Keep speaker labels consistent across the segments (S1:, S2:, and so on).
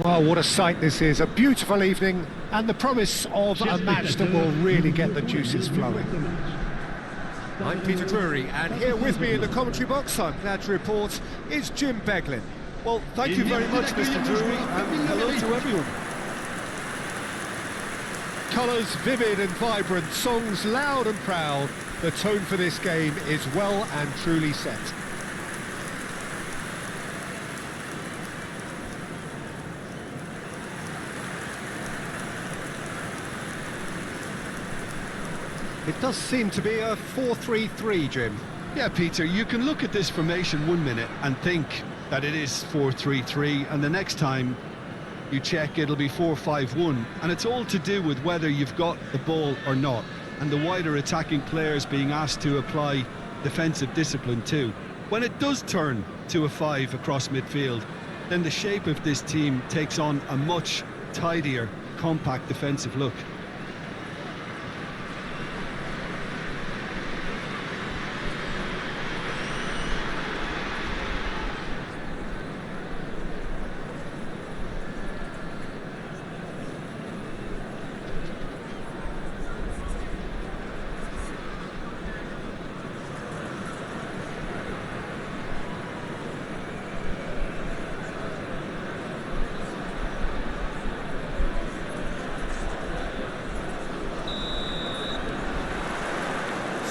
S1: Well, what a sight this is. A beautiful evening and the promise of a match that will really get the juices flowing. I'm Peter Drury, and here with me in the commentary box, I'm glad to report, is Jim Beglin.
S2: Well, thank you very much, Mr. Drury, and hello to everyone.
S1: Colours vivid and vibrant, songs loud and proud. The tone for this game is well and truly set. It does seem to be a 4-3-3, Jim.
S2: Yeah, Peter, you can look at this formation 1 minute and think that it is 4-3-3, and the next time you check it'll be 4-5-1, and it's all to do with whether you've got the ball or not, and the wider attacking players being asked to apply defensive discipline too. When it does turn to a 5 across midfield, then the shape of this team takes on a much tidier, compact defensive look.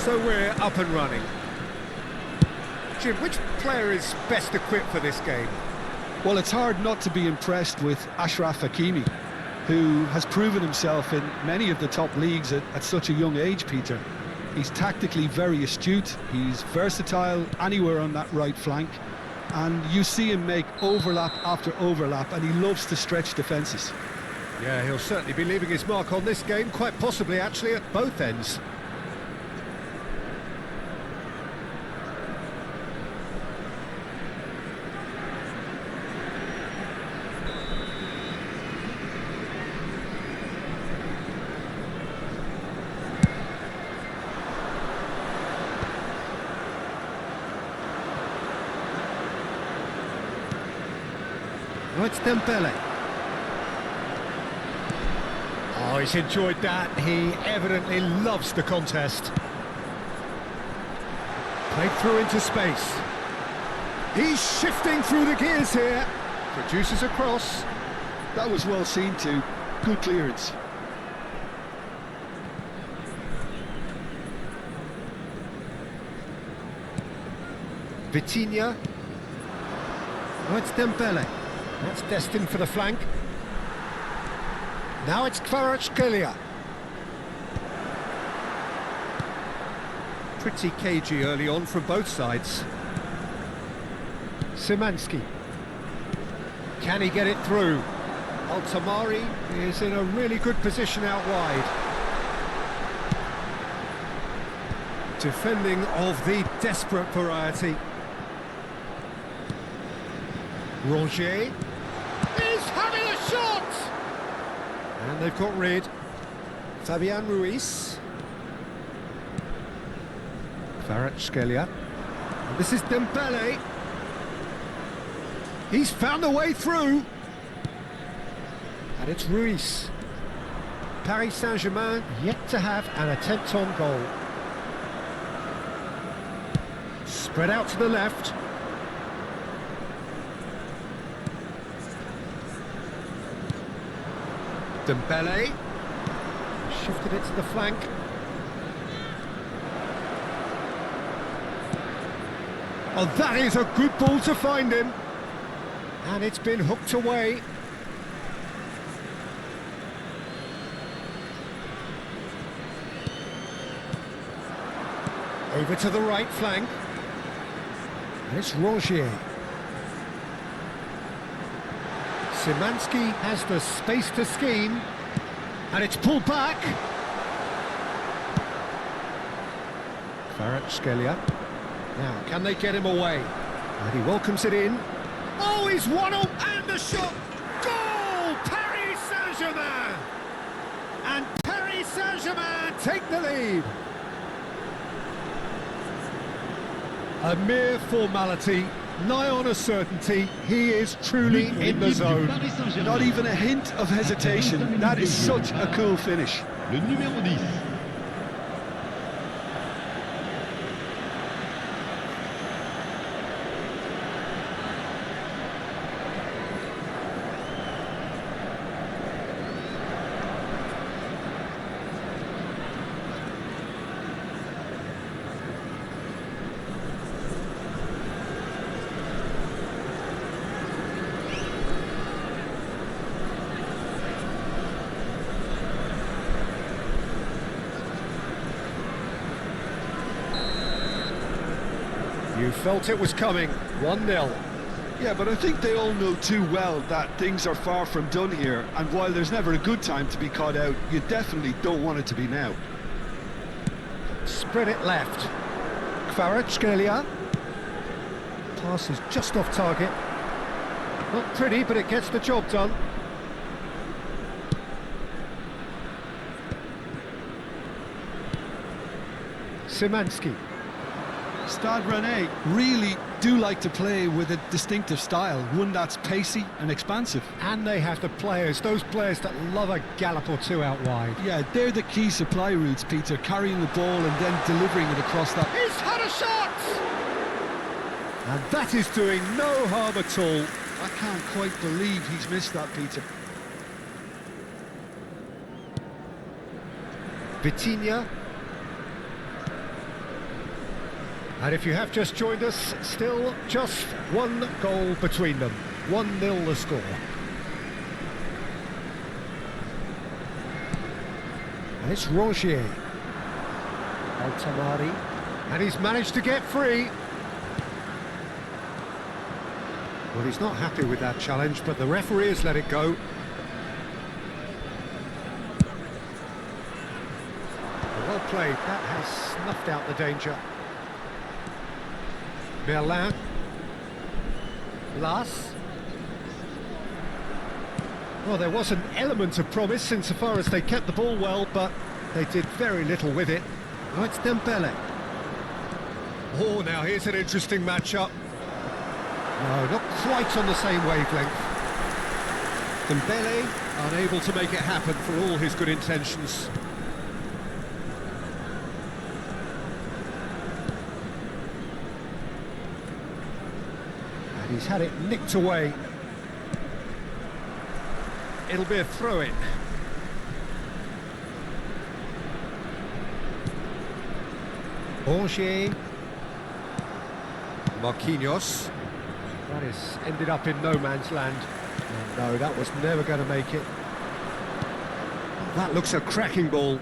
S1: So we're up and running. Jim, which player is best equipped for this game?
S2: Well, it's hard not to be impressed with Achraf Hakimi, who has proven himself in many of the top leagues at such a young age, Peter. He's tactically very astute, he's versatile anywhere on that right flank, and you see him make overlap after overlap, and he loves to stretch defences.
S1: Yeah, he'll certainly be leaving his mark on this game, quite possibly actually at both ends. Oh, it's Dembele. Oh, he's enjoyed that. He evidently loves the contest. Played through into space. He's shifting through the gears here. Produces a cross.
S2: That was well seen too. Good clearance.
S1: Vitinha. Oh, it's Dembele. That's destined for the flank. Now it's Kvaratskhelia. Pretty cagey early on from both sides. Szymanski. Can he get it through? Altamari is in a really good position out wide. Defending of the desperate variety. Roger is having a shot! And they've got rid. Fabian Ruiz. Kvaratskhelia. And this is Dembele. He's found a way through. And it's Ruiz. Paris Saint-Germain yet to have an attempt on goal. Spread out to the left. Dembele shifted it to the flank. Oh, that is a good ball to find him. And it's been hooked away. Over to the right flank. And it's Roger. Szymanski has the space to scheme, and it's pulled back. Kvaratskhelia. Now, can they get him away? And he welcomes it in. Oh, he's 1-0 and the shot! Goal! Paris Saint-Germain! And Paris Saint-Germain take the lead. A mere formality, Nigh on a certainty, he is truly in the zone.
S2: Not even a hint of hesitation. That is such a cool finish.
S3: Le numéro 10.
S1: You felt it was coming. 1-0.
S2: Yeah, but I think they all know too well that things are far from done here, and while there's never a good time to be caught out, you definitely don't want it to be now.
S1: Spread it left. Kvaratskhelia. Pass is just off target. Not pretty, but it gets the job done. Szymanski.
S2: Stade Rennes really do like to play with a distinctive style, one that's pacey and expansive.
S1: And they have the players, those players that love a gallop or two out wide.
S2: Yeah, they're the key supply routes, Peter, carrying the ball and then delivering it across that.
S1: He's had a shot! And that is doing no harm at all.
S2: I can't quite believe he's missed that, Peter.
S1: Vitinha. And if you have just joined us, still just one goal between them. 1-0 the score. And it's Rongier. Altamari. And he's managed to get free. Well, he's not happy with that challenge, but the referee has let it go. Well played. That has snuffed out the danger. Merlin. Las. Well, there was an element of promise insofar as they kept the ball well, but they did very little with it. Oh, it's Dembele. Oh, now here's an interesting matchup. No, not quite on the same wavelength. Dembele unable to make it happen for all his good intentions. He's had it nicked away. It'll be a throw-in. Rongier. Marquinhos. That is ended up in no man's land. Oh, no, that was never going to make it. That looks a cracking ball.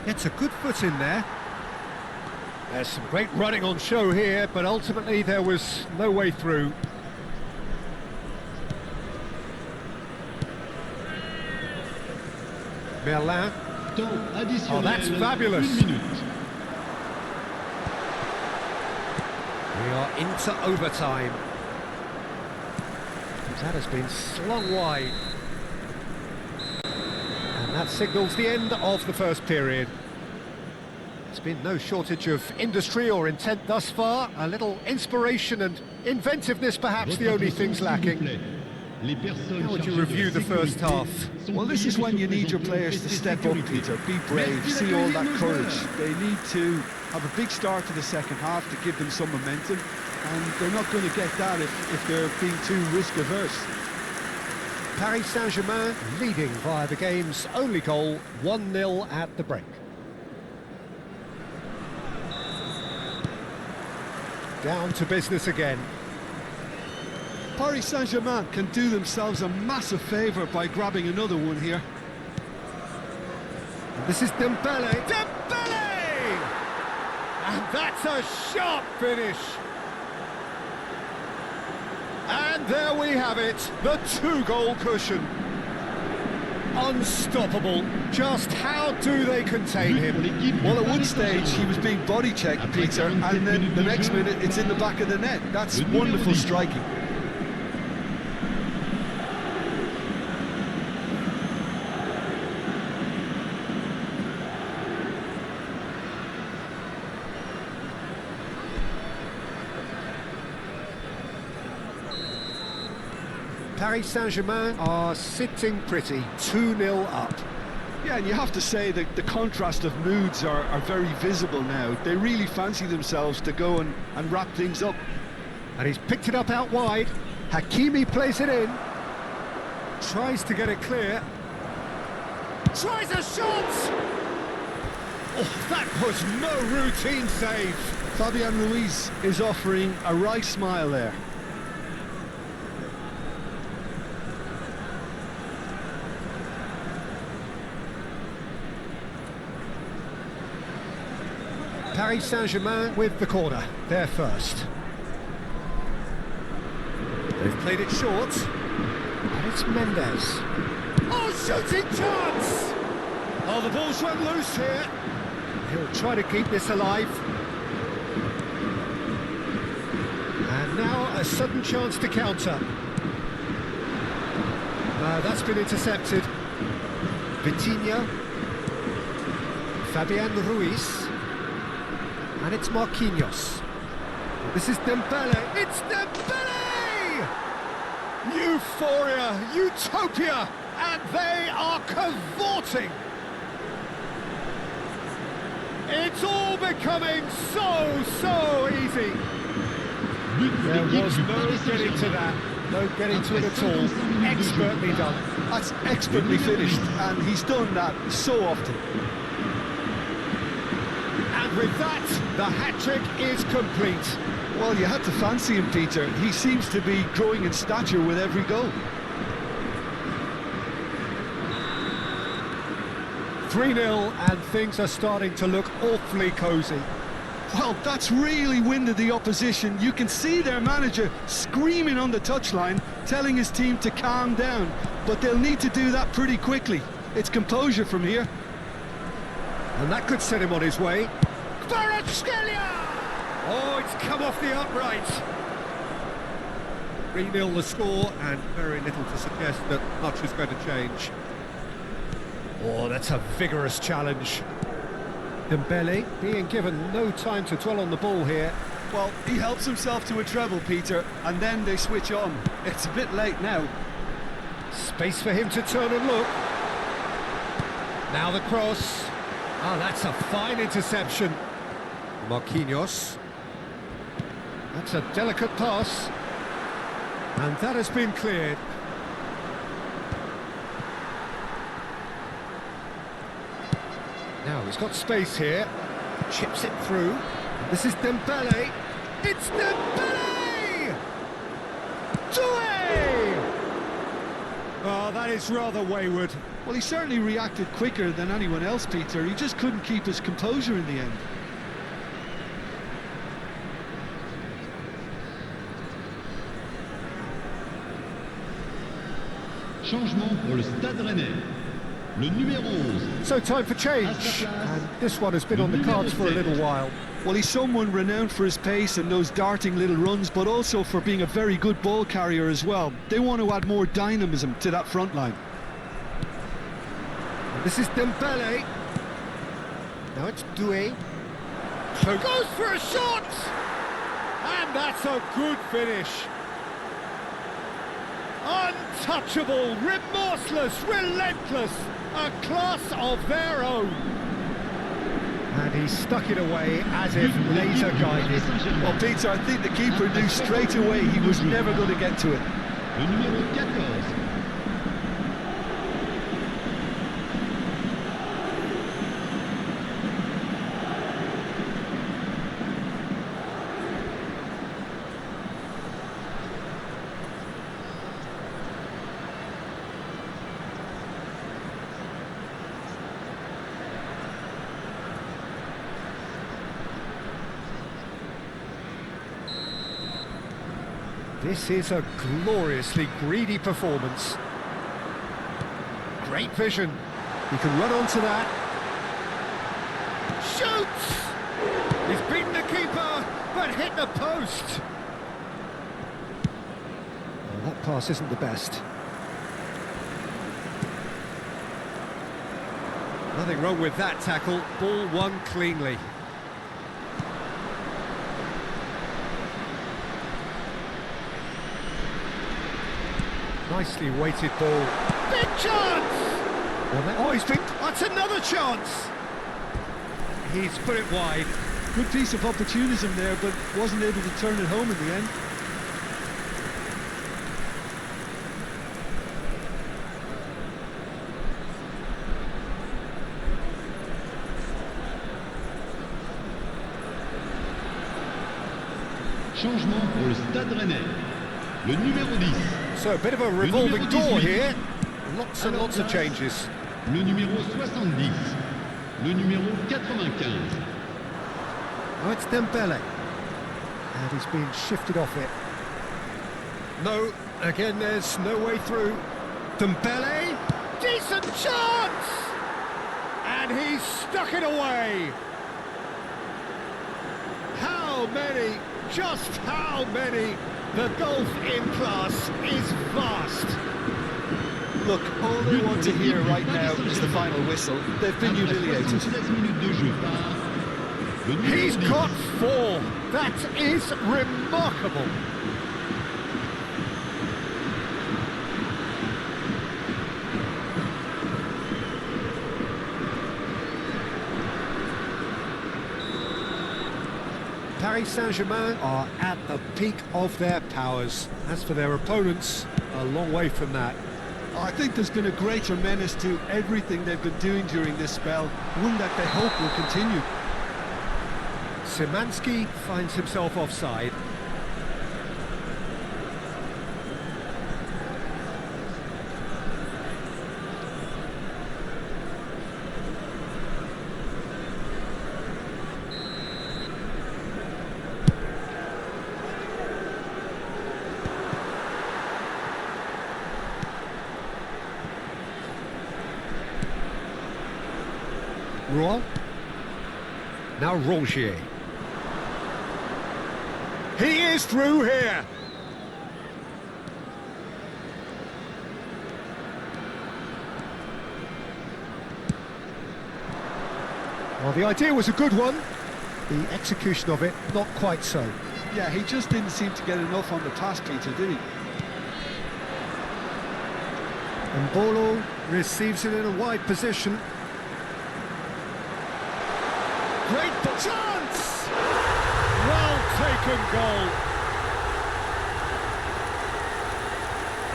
S1: Gets a good foot in there. There's some great running on show here, but ultimately there was no way through. Merlin. Oh, that's fabulous. We are into overtime. That has been slung wide. And that signals the end of the first period. There's been no shortage of industry or intent thus far. A little inspiration and inventiveness perhaps the only things lacking. How would you review the first half?
S2: Well, this is when you need your players to step up, Peter. Be brave, see all that courage. They need to have a big start to the second half to give them some momentum, and they're not going to get that if they're being too risk-averse.
S1: Paris Saint-Germain leading via the game's only goal, 1-0 at the break. Down to business again.
S2: Paris Saint-Germain can do themselves a massive favour by grabbing another one here.
S1: This is Dembele. Dembele! And that's a sharp finish. And there we have it, the two-goal cushion. Unstoppable. Just how do they contain him?
S2: Well, at one stage he was being body-checked, Peter, and then the next minute it's in the back of the net. That's wonderful striking.
S1: Paris Saint-Germain are sitting pretty, 2-0 up.
S2: Yeah, and you have to say that the contrast of moods are very visible now. They really fancy themselves to go and wrap things up.
S1: And he's picked it up out wide. Hakimi plays it in. Tries to get it clear. Tries a shot! Oh, that was no routine save.
S2: Fabian Ruiz is offering a wry smile there.
S1: Paris Saint-Germain with the corner. They're first. They've played it short. And it's Mendes. Oh, shooting chance! Oh, the ball's run loose here. He'll try to keep this alive. And now a sudden chance to counter. That's been intercepted. Vitinha. Fabian Ruiz. And it's Marquinhos. This is Dembele. It's Dembele! Euphoria, utopia, and they are cavorting. It's all becoming so easy. There was no getting to that, no getting to it at all. Expertly done.
S2: That's expertly finished, and he's done that so often.
S1: And with that, the hat-trick is complete.
S2: Well, you had to fancy him, Peter. He seems to be growing in stature with every goal.
S1: 3-0, and things are starting to look awfully cosy.
S2: Well, that's really winded the opposition. You can see their manager screaming on the touchline, telling his team to calm down. But they'll need to do that pretty quickly. It's composure from here.
S1: And that could set him on his way. Kvaratskhelia! Oh, it's come off the upright. 3-0 the score, and very little to suggest that much is going to change. Oh, that's a vigorous challenge. Dembele being given no time to dwell on the ball here.
S2: Well, he helps himself to a treble, Peter, and then they switch on. It's a bit late now.
S1: Space for him to turn and look. Now the cross. Oh, that's a fine interception. Marquinhos. That's a delicate pass. And that has been cleared. Now he's got space here. Chips it through. This is Dembele. It's Dembele! Doué! Oh, that is rather wayward.
S2: Well, he certainly reacted quicker than anyone else, Peter. He just couldn't keep his composure in the end.
S3: Changement pour le Stade Rennais. Le numéro 11.
S1: So time for change. And this one has been on the cards for a little while.
S2: Well, he's someone renowned for his pace and those darting little runs, but also for being a very good ball carrier as well. They want to add more dynamism to that front line.
S1: This is Dembele. Now it's Doué. So goes for a shot! And that's a good finish. Untouchable, remorseless, relentless. A class of their own. And he stuck it away as if laser guided.
S2: Well, Peter, I think the keeper knew straight away he was never going to get to it.
S3: Le numéro 14.
S1: This is a gloriously greedy performance. Great vision. He can run onto that. Shoots! He's beaten the keeper, but hit the post. Well, that pass isn't the best. Nothing wrong with that tackle. Ball won cleanly. Nicely weighted ball. Big chance! Oh, he's been... That's another chance! He's put it wide.
S2: Good piece of opportunism there, but wasn't able to turn it home in the end.
S3: Changement pour le Stade Rennais. Le numéro 10.
S1: So a bit of a revolving door
S3: 18.
S1: here. Lots and lots of changes.
S3: Le numéro 70. Le numéro 95.
S1: Oh, it's Dembele. And he's being shifted off it. No, again, there's no way through. Dembele, decent chance! And he's stuck it away. How many, just how many? The gulf in class is vast.
S2: Look, all they want to hear right now is the final whistle. They've been humiliated.
S3: 76 minutes de jeu par le numéro
S1: He's
S3: 10.
S1: got 4. That is remarkable. Paris Saint-Germain are at the peak of their powers. As for their opponents, a long way from that.
S2: I think there's been a greater menace to everything they've been doing during this spell, one that they hope will continue.
S1: Szymanski finds himself offside. Rouen. Now Rongier. He is through here. Well, the idea was a good one. The execution of it, not quite so.
S2: Yeah, he just didn't seem to get enough on the pass, Peter, did he?
S1: And Bolo receives it in a wide position. Great chance! Well taken goal.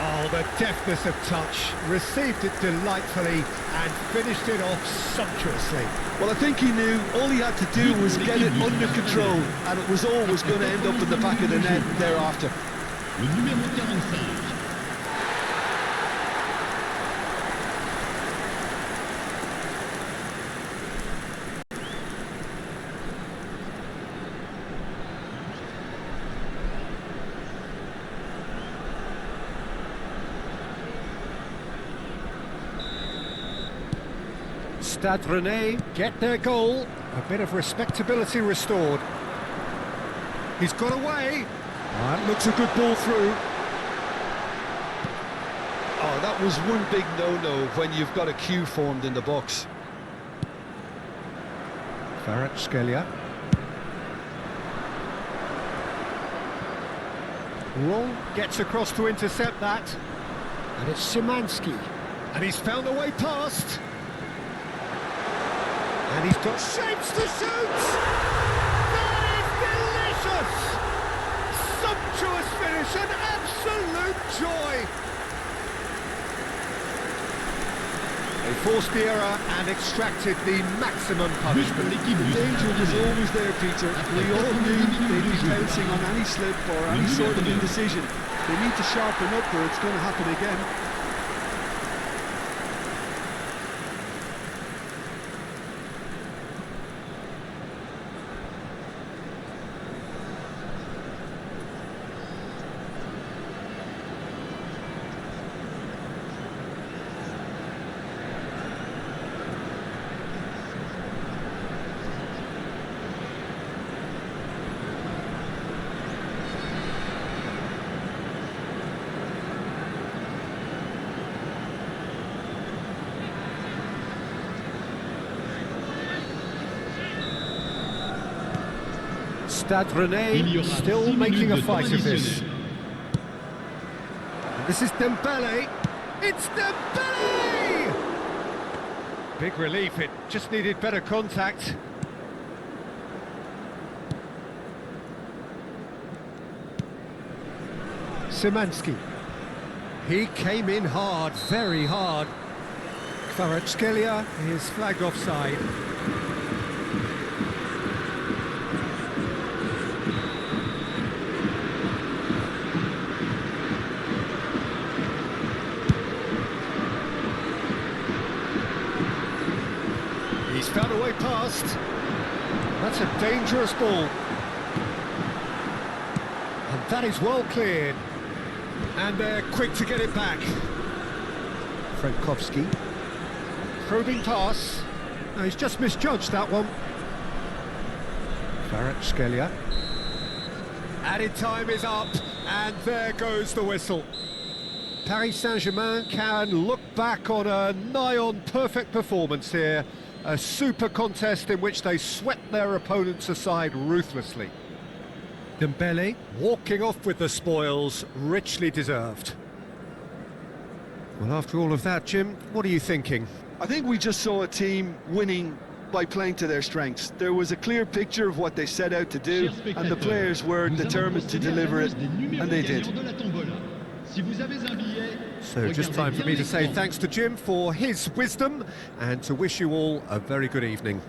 S1: Oh, the deftness of touch. Received it delightfully and finished it off sumptuously.
S2: Well, I think he knew all he had to do was get it under control, and it was always going to end up in the back of the net thereafter.
S3: Le numéro 45.
S1: Stade Rennais get their goal. A bit of respectability restored. He's got away. That looks a good ball through.
S2: Oh, that was one big no-no when you've got a queue formed in the box.
S1: Kvaratskhelia. Roll gets across to intercept that. And it's Szymanski. And he's found a way past. And he's got shapes to shoot! That is delicious! Sumptuous finish, an absolute joy! They forced the error and extracted the maximum punishment.
S2: The danger was always there, Peter. We all knew they'd be pouncing on any slip or any sort of indecision. They need to sharpen up or it's going to happen again.
S1: Stade Rennais still making a fight of this. This is Dembele. It's Dembele! Big relief, it just needed better contact. Szymanski. He came in hard, very hard. Kvaratskhelia is flagged offside. He's found a way past. That's a dangerous ball. And that is well cleared. And they're quick to get it back. Frankowski. Probing pass. No, he's just misjudged that one. Kvaratskhelia. Added time is up, and there goes the whistle. Paris Saint-Germain can look back on a nigh-on perfect performance here. A super contest in which they swept their opponents aside ruthlessly. Dembele walking off with the spoils, richly deserved. Well, after all of that, Jim, what are you thinking?
S2: I think we just saw a team winning by playing to their strengths. There was a clear picture of what they set out to do, and the players were determined to deliver it, and they did.
S1: So just time for me to say thanks to Jim for his wisdom and to wish you all a very good evening.